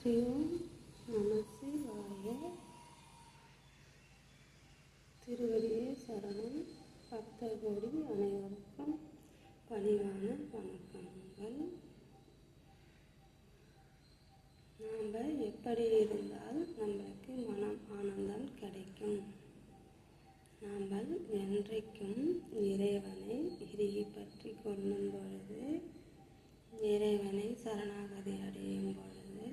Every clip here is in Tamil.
போற்றியோம் நமசிவாய. திருவடியே சரணம். பக்தர் கோடி அனைவருக்கும் பணிவான வணக்கங்கள். நாம் எப்படி இருந்தால் நம்மளுக்கு மனம் ஆனந்தம் கிடைக்கும்? நாம் என்றைக்கும் இறைவனை இறுகி பற்றி கொள்ளும் பொழுது, இறைவனை சரணாகதி அடையும் பொழுது,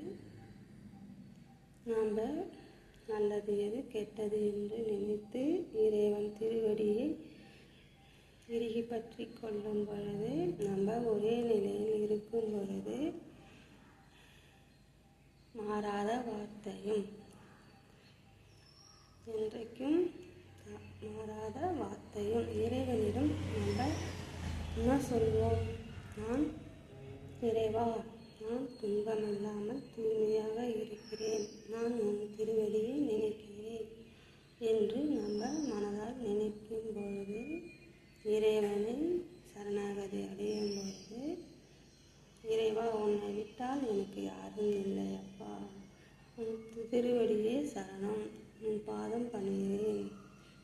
நாம் நல்லது எது கெட்டது என்று நினைத்து இறைவன் திருவடியை இறுகி பற்றி கொள்ளும் பொழுது, நம்ம ஒரே நிலையில் இருக்கும் பொழுது மாறாத வார்த்தையும், என்றைக்கும் மாறாத வார்த்தையும் இறைவனிடம் நம்ம என்ன சொல்வோம்? நான் இறைவா, நான் துன்பமில்லாமல் தூய்மையாக இருக்கிறேன், நான் உன் திருவடியை நினைக்கிறேன் என்று நம்ம மனதால் நினைக்கும் பொழுது, இறைவனை சரணாகதி அடையும் பொழுது, இறைவா, உன்னை விட்டால் எனக்கு யாரும் இல்லை அப்பா, உன் திருவடியே சரணம், உன் பாதம் பணிகிறேன்,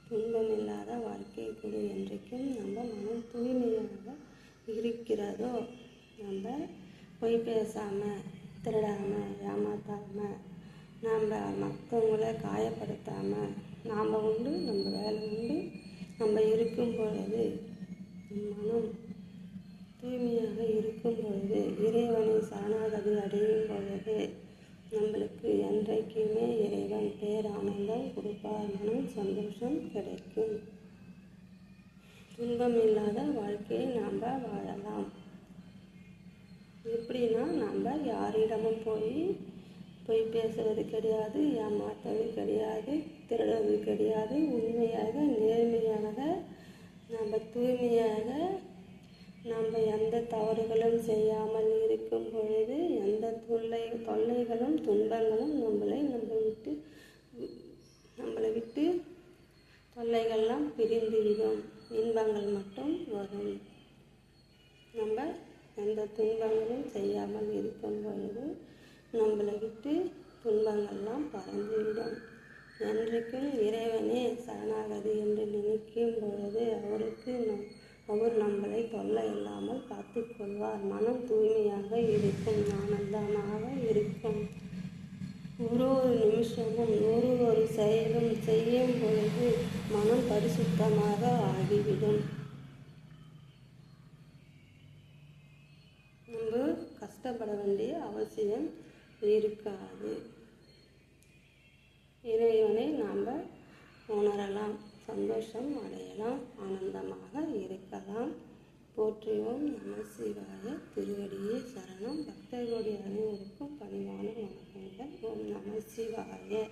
துன்பமில்லாத வாழ்க்கை கொடு. என்றைக்கும் நம்ம மனம் தூய்மையாக இருக்கிறதோ, நம்ம பொய் பேசாமல், திருடாமல், ஏமாற்றாமல், நம்ம மற்றவங்களை காயப்படுத்தாமல், நாம் உண்டு நம்ம வேலை உண்டு நம்ம இருக்கும் பொழுது, மனம் தூய்மையாக இருக்கும் பொழுது, இறைவனை சரணாகதி அடையும் பொழுது, நம்மளுக்கு என்றைக்குமே இறைவன் பேரானந்தம் கொடுப்பார், மனம் சந்தோஷம் கிடைக்கும். துன்பமில்லாத வாழ்க்கையை நாம் வாழலாம். எப்படின்னா, நம்ம யாரிடமும் போய் பேசுவது கிடையாது, ஏமாற்றுவது கிடையாது, திருடுவது கிடையாது, உண்மையாக நேர்மையாக நம்ம தூய்மையாக நம்ம எந்த தவறுகளும் செய்யாமல் இருக்கும் பொழுது, எந்த தொல்லைகளும் துன்பங்களும் நம்மளை விட்டு தொல்லைகள்லாம் பிரிந்துவிடும், இன்பங்கள் மட்டும் வரும். நம்ம எந்த துன்பங்களும் செய்யாமல் இருக்கும் பொழுது நம்மளை விட்டு துன்பங்கள்லாம் பறந்துவிடும். என்றைக்கும் இறைவனே சரணாகதி என்று நினைக்கும் பொழுது அவர் நம்மளை தொல்லை இல்லாமல் பார்த்து கொள்வார். மனம் தூய்மையாக இருக்கும், ஆனந்தமாக இருக்கும். ஒரு நிமிஷமும் ஒரு செயலும் செய்யும் பொழுது மனம் பரிசுத்தமாக ஆகிவிடும். நம்ம கஷ்டப்பட வேண்டிய அவசியம் இருக்காது. இறைவனை நாம் உணரலாம், சந்தோஷம் அடையலாம், ஆனந்தமாக இருக்கலாம். போற்றியோம் நமசிவாய. திருவடியே சரணம். பக்தர்களுடைய அனைவருக்கும் பணிவான வணக்கங்கள். ஓம் நமசிவாய.